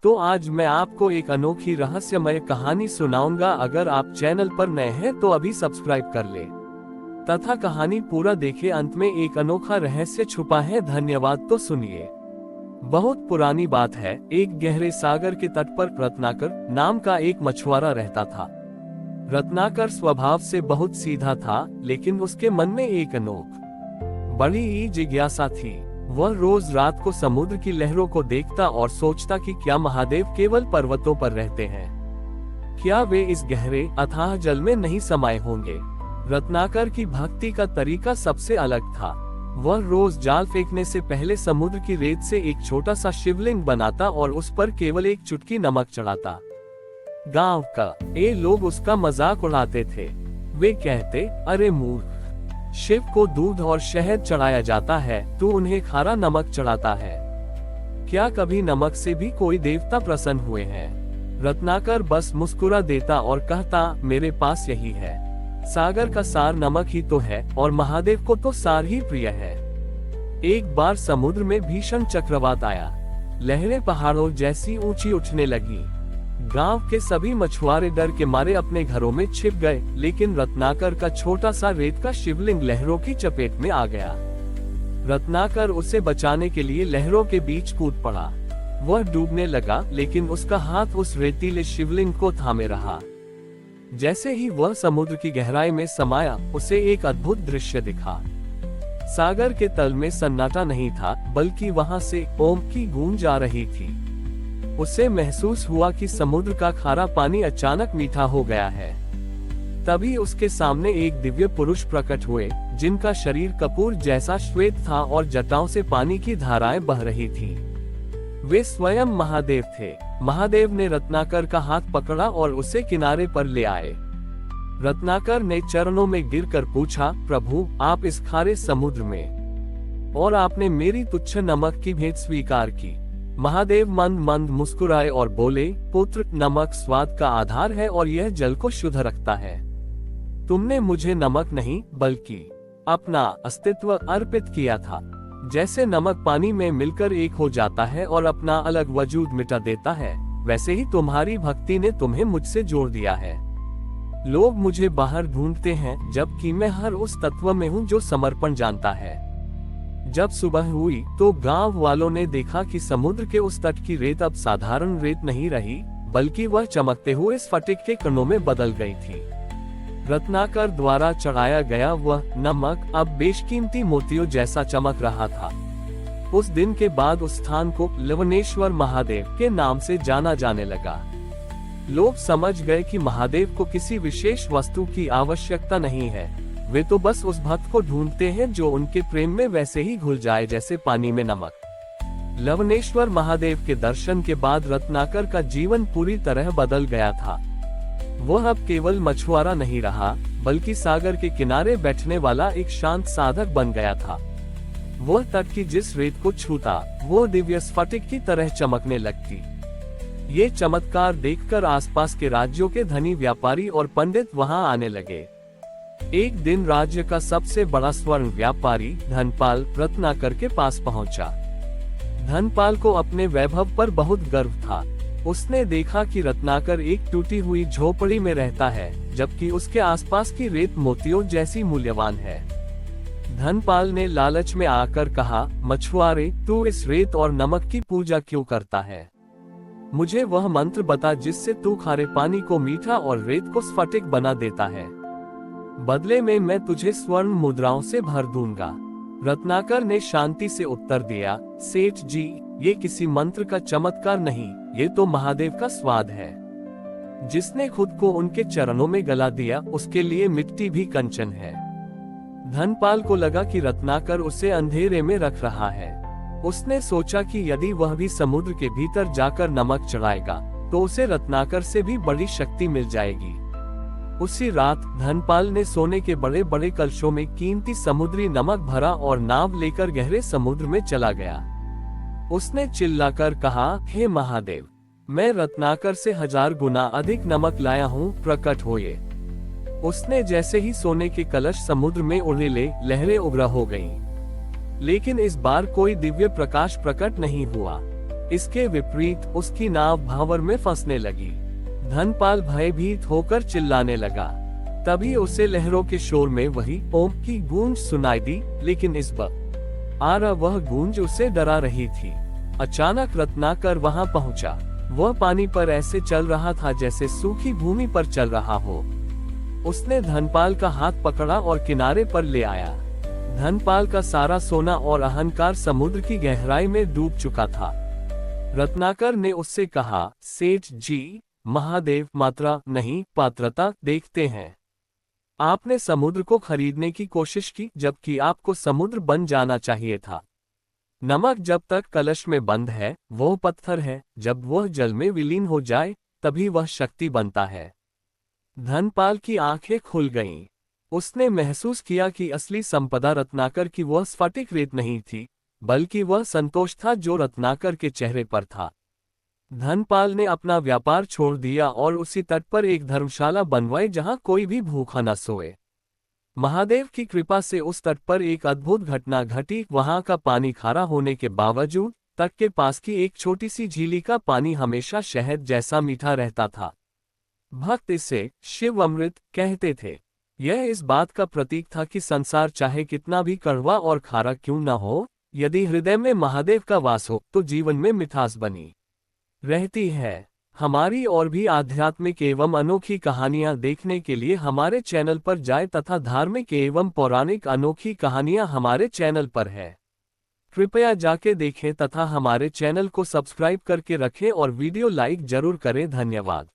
तो आज मैं आपको एक अनोखी रहस्यमय कहानी सुनाऊंगा। अगर आप चैनल पर नए हैं तो अभी सब्सक्राइब कर ले तथा कहानी पूरा देखें। अंत में एक अनोखा रहस्य छुपा है। धन्यवाद। तो सुनिए। बहुत पुरानी बात है। एक गहरे सागर के तट पर रत्नाकर नाम का एक मछुआरा रहता था। रत्नाकर स्वभाव से बहुत सीधा था, लेकिन उसके मन में एक अनोख बड़ी ही जिज्ञासा थी। वह रोज रात को समुद्र की लहरों को देखता और सोचता कि क्या महादेव केवल पर्वतों पर रहते हैं? क्या वे इस गहरे अथाह जल में नहीं समाये होंगे? रत्नाकर की भक्ति का तरीका सबसे अलग था। वह रोज जाल फेंकने से पहले समुद्र की रेत से एक छोटा सा शिवलिंग बनाता और उस पर केवल एक चुटकी नमक चढ़ाता। गांव का लोग उसका मजाक उड़ाते थे। वे कहते, अरे मूर्ख, शिव को दूध और शहद चढ़ाया जाता है, तू उन्हें खारा नमक चढ़ाता है। क्या कभी नमक से भी कोई देवता प्रसन्न हुए हैं? रत्नाकर बस मुस्कुरा देता और कहता, मेरे पास यही है। सागर का सार नमक ही तो है और महादेव को तो सार ही प्रिय है। एक बार समुद्र में भीषण चक्रवात आया। लहरें पहाड़ों जैसी ऊंची उठने लगी। गांव के सभी मछुआरे डर के मारे अपने घरों में छिप गए, लेकिन रत्नाकर का छोटा सा रेत का शिवलिंग लहरों की चपेट में आ गया। रत्नाकर उसे बचाने के लिए लहरों के बीच कूद पड़ा। वह डूबने लगा, लेकिन उसका हाथ उस रेतीले शिवलिंग को थामे रहा। जैसे ही वह समुद्र की गहराई में समाया, उसे एक अद्भुत दृश्य दिखा। सागर के तल में सन्नाटा नहीं था, बल्कि वहां से ओम की गूंज आ रही थी। उसे महसूस हुआ कि समुद्र का खारा पानी अचानक मीठा हो गया है। तभी उसके सामने एक दिव्य पुरुष प्रकट हुए, जिनका शरीर कपूर जैसा श्वेत था और जटाओं से पानी की धाराएं बह रही थीं। वे स्वयं महादेव थे। महादेव ने रत्नाकर का हाथ पकड़ा और उसे किनारे पर ले आए। रत्नाकर ने चरणों में गिरकर पूछा, प्रभु, आप इस खारे समुद्र में, और आपने मेरी तुच्छ नमक की भेंट स्वीकार की। महादेव मंद मंद मुस्कुराए और बोले, पुत्र, नमक स्वाद का आधार है और यह जल को शुद्ध रखता है। तुमने मुझे नमक नहीं बल्कि अपना अस्तित्व अर्पित किया था। जैसे नमक पानी में मिलकर एक हो जाता है और अपना अलग वजूद मिटा देता है, वैसे ही तुम्हारी भक्ति ने तुम्हें मुझसे जोड़ दिया है। लोग मुझे बाहर ढूंढते हैं, जबकि मैं हर उस तत्व में हूँ जो समर्पण जानता है। जब सुबह हुई तो गांव वालों ने देखा कि समुद्र के उस तट की रेत अब साधारण रेत नहीं रही, बल्कि वह चमकते हुए स्फटिक के कणों में बदल गई थी। रत्नाकर द्वारा चढ़ाया गया वह नमक अब बेशकीमती मोतियों जैसा चमक रहा था। उस दिन के बाद उस स्थान को लवणेश्वर महादेव के नाम से जाना जाने लगा। लोग समझ गए कि महादेव को किसी विशेष वस्तु की आवश्यकता नहीं है। वे तो बस उस भक्त को ढूंढते हैं जो उनके प्रेम में वैसे ही घुल जाए जैसे पानी में नमक। लवणेश्वर महादेव के दर्शन के बाद रत्नाकर का जीवन पूरी तरह बदल गया था। वह अब केवल मछुआरा नहीं रहा, बल्कि सागर के किनारे बैठने वाला एक शांत साधक बन गया था। वह तट की जिस रेत को छूता, वो दिव्य स्फटिक की तरह चमकने लगती। ये चमत्कार देखकर आसपास के राज्यों के धनी व्यापारी और पंडित वहां आने लगे। एक दिन राज्य का सबसे बड़ा स्वर्ण व्यापारी धनपाल रत्नाकर के पास पहुंचा। धनपाल को अपने वैभव पर बहुत गर्व था। उसने देखा कि रत्नाकर एक टूटी हुई झोपड़ी में रहता है, जबकि उसके आसपास की रेत मोतियों जैसी मूल्यवान है। धनपाल ने लालच में आकर कहा, मछुआरे, तू इस रेत और नमक की पूजा क्यों करता है? मुझे वह मंत्र बता जिससे तू खारे पानी को मीठा और रेत को स्फटिक बना देता है। बदले में मैं तुझे स्वर्ण मुद्राओं से भर दूंगा। रत्नाकर ने शांति से उत्तर दिया, सेठ जी, ये किसी मंत्र का चमत्कार नहीं, ये तो महादेव का स्वाद है। जिसने खुद को उनके चरणों में गला दिया, उसके लिए मिट्टी भी कंचन है। धनपाल को लगा कि रत्नाकर उसे अंधेरे में रख रहा है। उसने सोचा कि यदि वह भी समुद्र के भीतर जाकर नमक चढ़ाएगा, तो उसे रत्नाकर से भी बड़ी शक्ति मिल जाएगी। उसी रात धनपाल ने सोने के बड़े बड़े कलशों में कीमती समुद्री नमक भरा और नाव लेकर गहरे समुद्र में चला गया। उसने चिल्लाकर कहा, हे महादेव, मैं रत्नाकर से 1000 गुना अधिक नमक लाया हूँ, प्रकट होइए। उसने जैसे ही सोने के कलश समुद्र में उड़ेले, लहरें उग्र हो गईं। लेकिन इस बार कोई दिव्य प्रकाश प्रकट नहीं हुआ। इसके विपरीत उसकी नाव भांवर में फंसने लगी। धनपाल भयभीत होकर चिल्लाने लगा। तभी उसे लहरों के शोर में वही ओम की गूंज सुनाई दी, लेकिन इस बार वह गूंज उसे डरा रही थी। अचानक रत्नाकर वहां पहुंचा। वह पानी पर ऐसे चल रहा था जैसे सूखी भूमि पर चल रहा हो। उसने धनपाल का हाथ पकड़ा और किनारे पर ले आया। धनपाल का सारा सोना और अहंकार समुद्र की गहराई में डूब चुका था। रत्नाकर ने उससे कहा, सेठ जी, महादेव मात्रा नहीं पात्रता देखते हैं। आपने समुद्र को खरीदने की कोशिश की, जबकि आपको समुद्र बन जाना चाहिए था। नमक जब तक कलश में बंद है वह पत्थर है, जब वह जल में विलीन हो जाए तभी वह शक्ति बनता है। धनपाल की आंखें खुल गईं। उसने महसूस किया कि असली संपदा रत्नाकर की वह स्फटिक रेत नहीं थी, बल्कि वह संतोष था जो रत्नाकर के चेहरे पर था। धनपाल ने अपना व्यापार छोड़ दिया और उसी तट पर एक धर्मशाला बनवाई जहां कोई भी भूखा न सोए। महादेव की कृपा से उस तट पर एक अद्भुत घटना घटी। वहां का पानी खारा होने के बावजूद तट के पास की एक छोटी सी झीली का पानी हमेशा शहद जैसा मीठा रहता था। भक्त इसे शिव अमृत कहते थे। यह इस बात का प्रतीक था कि संसार चाहे कितना भी कड़वा और खारा क्यों न हो, यदि हृदय में महादेव का वास हो तो जीवन में मिठास बनी रहती है। हमारी और भी आध्यात्मिक एवं अनोखी कहानियां देखने के लिए हमारे चैनल पर जाएं तथा धार्मिक एवं पौराणिक अनोखी कहानियां हमारे चैनल पर है। कृपया जाके देखें तथा हमारे चैनल को सब्सक्राइब करके रखें और वीडियो लाइक जरूर करें। धन्यवाद।